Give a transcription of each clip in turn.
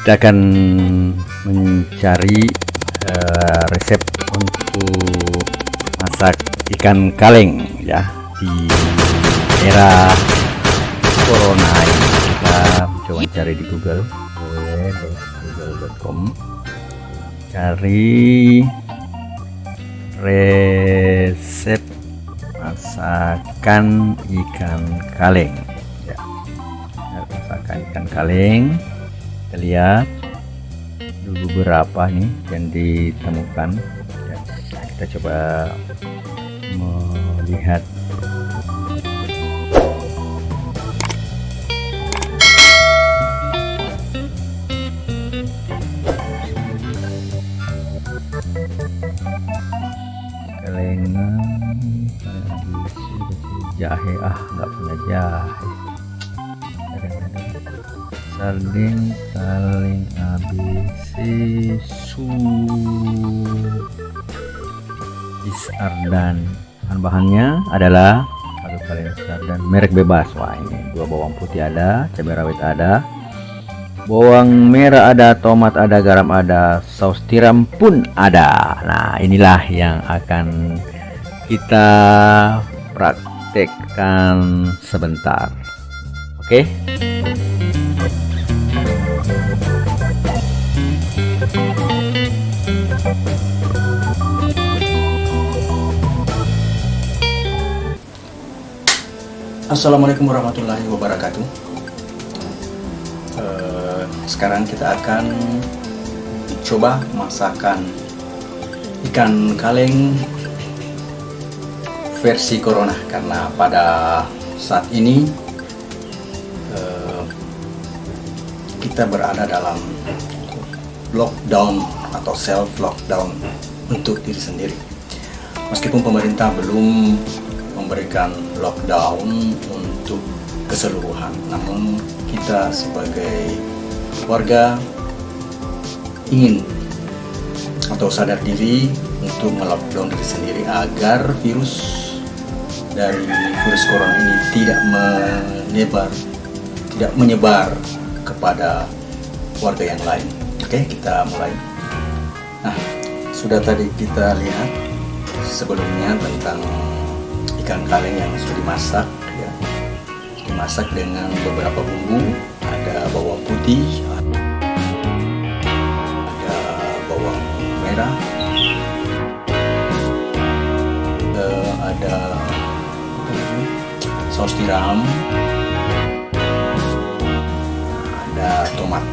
kita akan mencari resep untuk masak ikan kaleng ya di era corona ini. Kita coba cari di Google, google.com, cari resep masakan ikan kaleng ya. Masakan ikan kaleng, kita lihat dulu beberapa nih yang ditemukan ya. Kita coba melihat kalengan jahe, nggak punya jahe. Saling ABC Ardan. Bahan-bahannya adalah satu kali dan merek bebas. Wah, ini 2 bawang putih ada, cabai rawit ada, bawang merah ada, tomat ada, garam ada, saus tiram pun ada. Nah, inilah yang akan kita praktekkan sebentar. Oke. Assalamualaikum warahmatullahi wabarakatuh. Sekarang kita akan coba masakan ikan kaleng versi corona, karena pada saat ini kita berada dalam lockdown atau self lockdown untuk diri sendiri. Meskipun pemerintah belum memberikan lockdown untuk keseluruhan, namun kita sebagai warga ingin atau sadar diri untuk melockdown diri sendiri agar virus dari virus corona ini tidak menyebar kepada warga yang lain. Oke, kita mulai. Nah, sudah tadi kita lihat sebelumnya tentang ikan kaleng yang sudah dimasak ya. Dimasak dengan beberapa bumbu, ada bawang putih, ada bawang merah, ada saus tiram, ada tomat,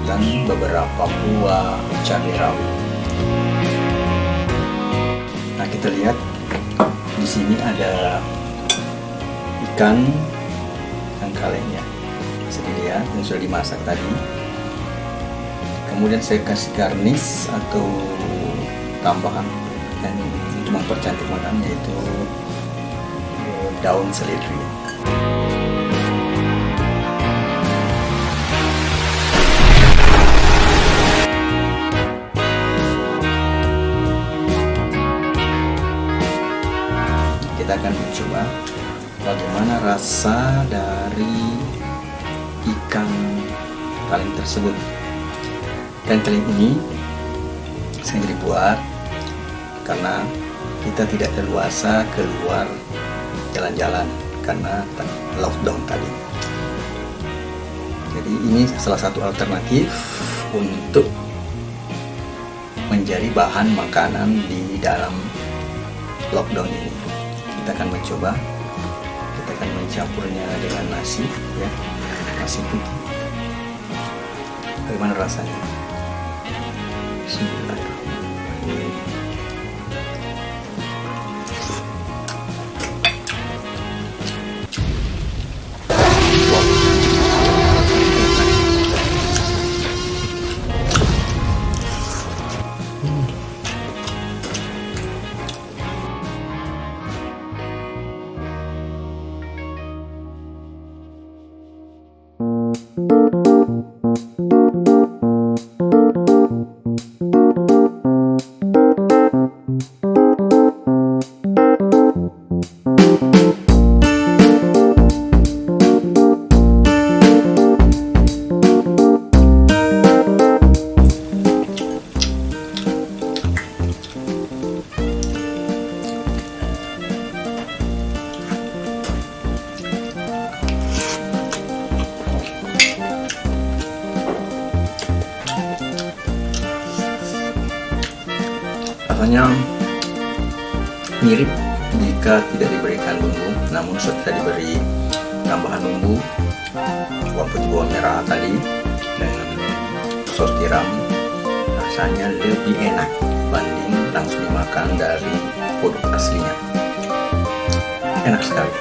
dan beberapa buah cabai rawit. Nah, kita lihat di sini ada ikan kalengnya, bisa dilihat yang sudah dimasak tadi. Kemudian saya kasih garnish atau tambahan yang untuk mempercantik makanan, yaitu daun seledri. Kita akan mencoba bagaimana rasa dari ikan kaleng tersebut. Ikan kaleng ini sengaja dibuat karena kita tidak leluasa keluar jalan-jalan karena lockdown tadi. Jadi ini salah satu alternatif untuk menjadi bahan makanan di dalam lockdown ini. Kita akan mencoba, kita akan mencampurnya dengan nasi ya, nasi putih. Bagaimana rasanya? Bismillahirrahmanirrahim. Rasanya mirip jika tidak diberikan bumbu, namun setelah diberi tambahan bumbu bawang putih bawang merah tadi dengan saus tiram, rasanya lebih enak dibanding langsung dimakan dari produk aslinya. Enak sekali.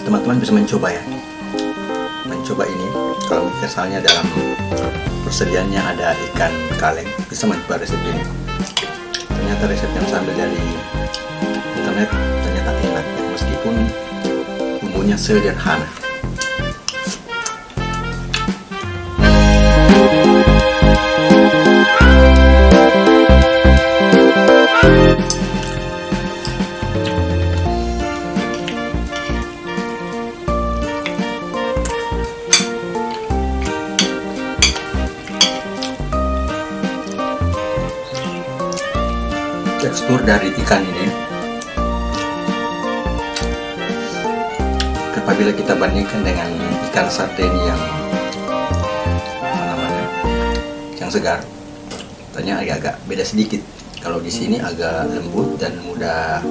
Teman-teman bisa mencoba ya, mencoba ini. Kalau misalnya dalam persediaannya ada ikan kaleng, bisa mencoba resep ini. Ternyata resep yang saya ambil dari internet ternyata enak, meskipun bumbunya sederhana. Tekstur dari ikan ini, apabila kita bandingkan dengan ikan sarden yang yang segar, ternyata agak beda sedikit. Kalau di sini agak lembut dan mudah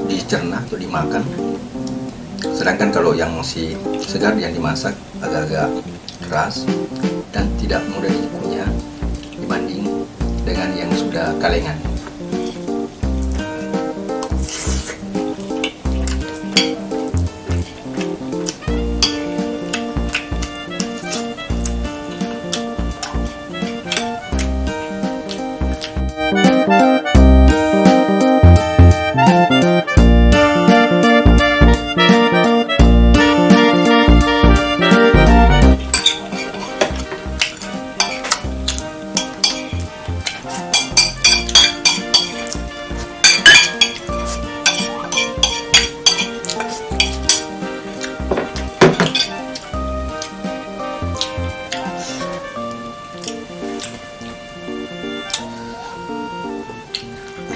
dicerna atau dimakan, sedangkan kalau yang masih segar yang dimasak agak-agak keras dan tidak mudah dikunyah dibanding dengan yang sudah kalengan.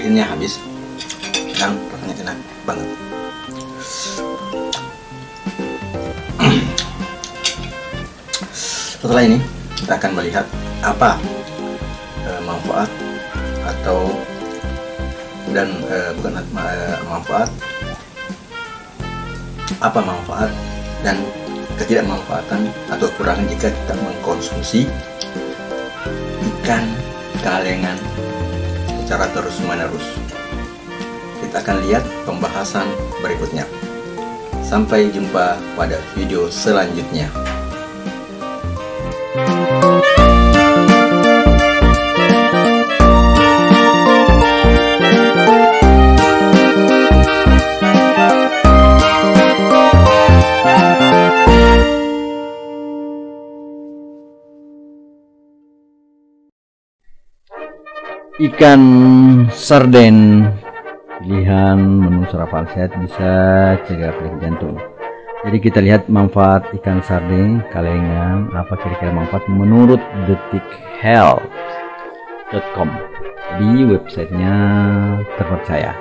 Akhirnya habis dan rasanya enak banget. Setelah ini kita akan melihat apa manfaat atau dan bukan manfaat, apa manfaat dan ketidakmanfaatan atau kekurangan jika kita mengkonsumsi ikan kalengan secara terus-menerus. Kita akan lihat pembahasan berikutnya. Sampai jumpa pada video selanjutnya. Ikan sarden pilihan menu sarapan sehat, bisa cegah penyakit jantung. Jadi kita lihat manfaat ikan sarden kalengan, apa kira-kira manfaat menurut detikhealth.com, di websitenya terpercaya.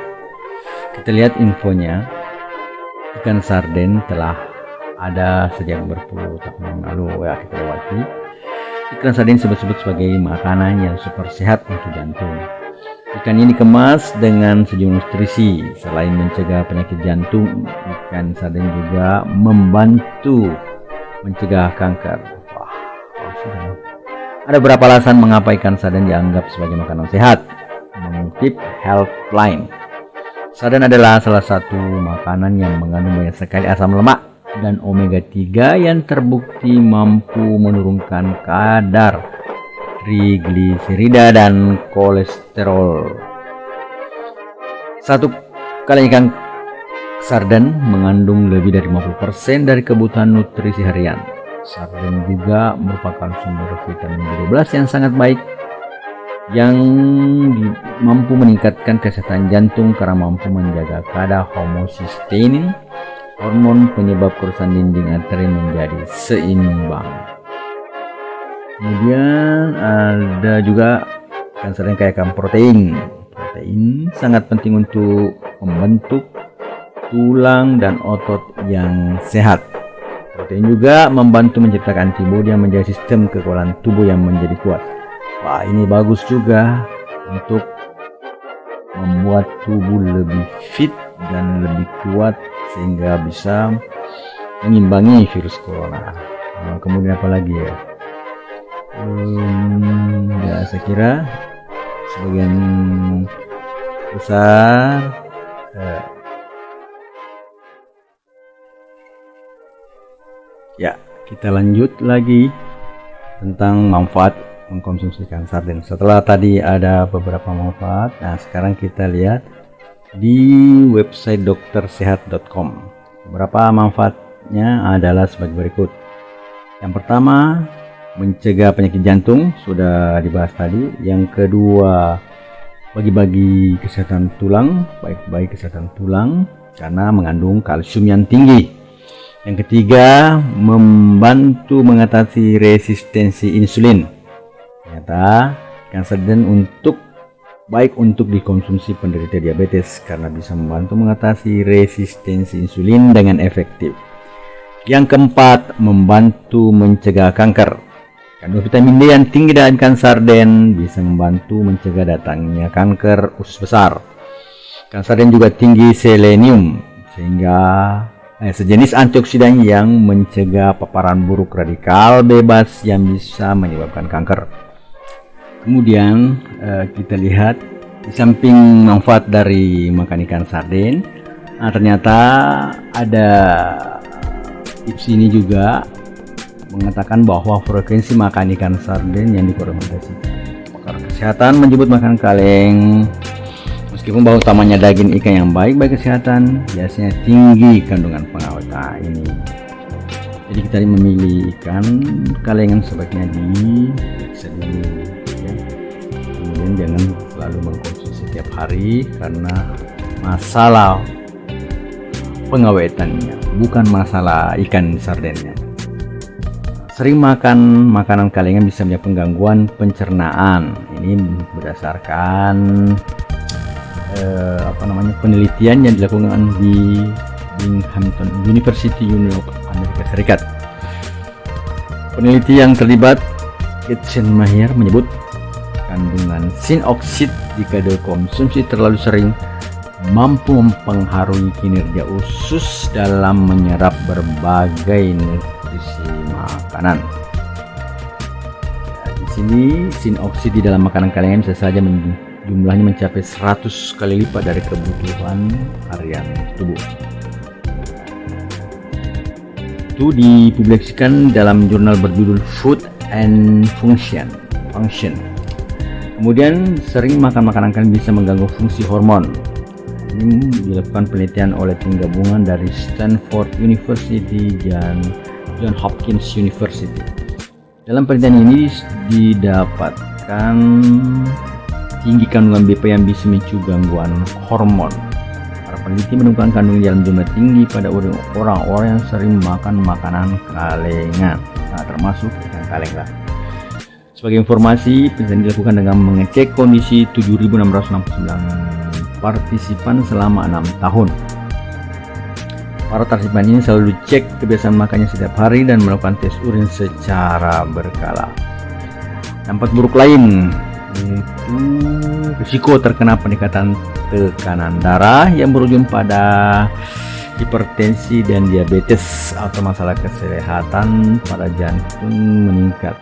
Kita lihat infonya. Ikan sarden telah ada sejak berpuluh tahun lalu ya, kita lewati. Ikan sarden disebut-sebut sebagai makanan yang super sehat untuk jantung. Ikan ini dikemas dengan sejumlah nutrisi. Selain mencegah penyakit jantung, ikan sarden juga membantu mencegah kanker. Wah, ada beberapa alasan mengapa ikan sarden dianggap sebagai makanan sehat. Mengutip Healthline, sarden adalah salah satu makanan yang mengandung banyak sekali asam lemak dan omega 3 yang terbukti mampu menurunkan kadar trigliserida dan kolesterol. Satu kali ikan sarden mengandung lebih dari 50% dari kebutuhan nutrisi harian. Sarden juga merupakan sumber vitamin B12 yang sangat baik, yang mampu meningkatkan kesehatan jantung karena mampu menjaga kadar homocysteine, hormon penyebab kerusakan dinding arteri, menjadi seimbang. Kemudian ada juga ikan sarden kaya akan protein. Protein sangat penting untuk membentuk tulang dan otot yang sehat. Protein juga membantu menciptakan antibodi yang menjaga sistem kekebalan tubuh yang menjadi kuat. Wah, ini bagus juga untuk membuat tubuh lebih fit dan lebih kuat sehingga bisa mengimbangi virus corona. Nah, kemudian apa lagi ya? Ya saya kira sebagian besar ya, kita lanjut lagi tentang manfaat mengkonsumsi ikan sarden. Setelah tadi ada beberapa manfaat, nah sekarang kita lihat di website doktersehat.com. Beberapa manfaatnya adalah sebagai berikut. Yang pertama, mencegah penyakit jantung, sudah dibahas tadi. Yang kedua, bagi-bagi kesehatan tulang, baik kesehatan tulang karena mengandung kalsium yang tinggi. Yang ketiga, membantu mengatasi resistensi insulin. Ternyata ikan sarden baik untuk dikonsumsi penderita diabetes karena bisa membantu mengatasi resistensi insulin dengan efektif. Yang keempat, membantu mencegah kanker. Kandungan vitamin D yang tinggi dalam ikan sarden bisa membantu mencegah datangnya kanker usus besar. Ikan sarden juga tinggi selenium sehingga sejenis antioksidan yang mencegah paparan buruk radikal bebas yang bisa menyebabkan kanker. Kemudian kita lihat di samping manfaat dari makan ikan sarden, ternyata ada tips ini juga mengatakan bahwa frekuensi makan ikan sarden yang direkomendasikan pakar kesehatan menyebut makan kaleng, meskipun bahan utamanya daging ikan yang baik bagi kesehatan, biasanya tinggi kandungan pengawet. Nah, ini jadi kita memilih ikan kalengan sebaiknya diperiksa dulu ya. Kemudian jangan selalu mengkonsumsi setiap hari karena masalah pengawetannya, bukan masalah ikan sardennya. Sering makan makanan kalengan bisa menyebabkan gangguan pencernaan. Ini berdasarkan penelitian yang dilakukan di Binghamton University, New York, Amerika Serikat. Peneliti yang terlibat, Kitchen Mahir, menyebut kandungan sin oksid jika dikonsumsi terlalu sering mampu mempengaruhi kinerja usus dalam menyerap berbagai nutrisi makanan. Ya, di sini sin oksid di dalam makanan kalengan bisa saja jumlahnya mencapai 100 kali lipat dari kebutuhan harian tubuh. Itu dipublikasikan dalam jurnal berjudul Food and Function. Kemudian sering makan makanan kalengan bisa mengganggu fungsi hormon. Ini dilakukan penelitian oleh tim gabungan dari Stanford University dan Johns Hopkins University. Dalam penelitian ini didapatkan tinggi kandungan BPA yang bisa memicu gangguan hormon. Para peneliti menemukan kandungan dalam jumlah tinggi pada orang-orang yang sering makan makanan kalengan, termasuk ikan kaleng lah. Sebagai informasi, penelitian dilakukan dengan mengecek kondisi 7.669 partisipan selama 6 tahun. Para partisipan ini selalu dicek kebiasaan makannya setiap hari dan melakukan tes urin secara berkala. Dampak buruk lain yaitu risiko terkena peningkatan tekanan darah yang berujung pada hipertensi dan diabetes atau masalah kesehatan pada jantung meningkat.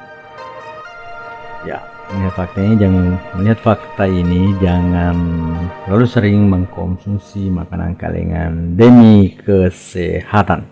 Ya, melihat fakta ini jangan terlalu sering mengkonsumsi makanan kalengan demi kesehatan.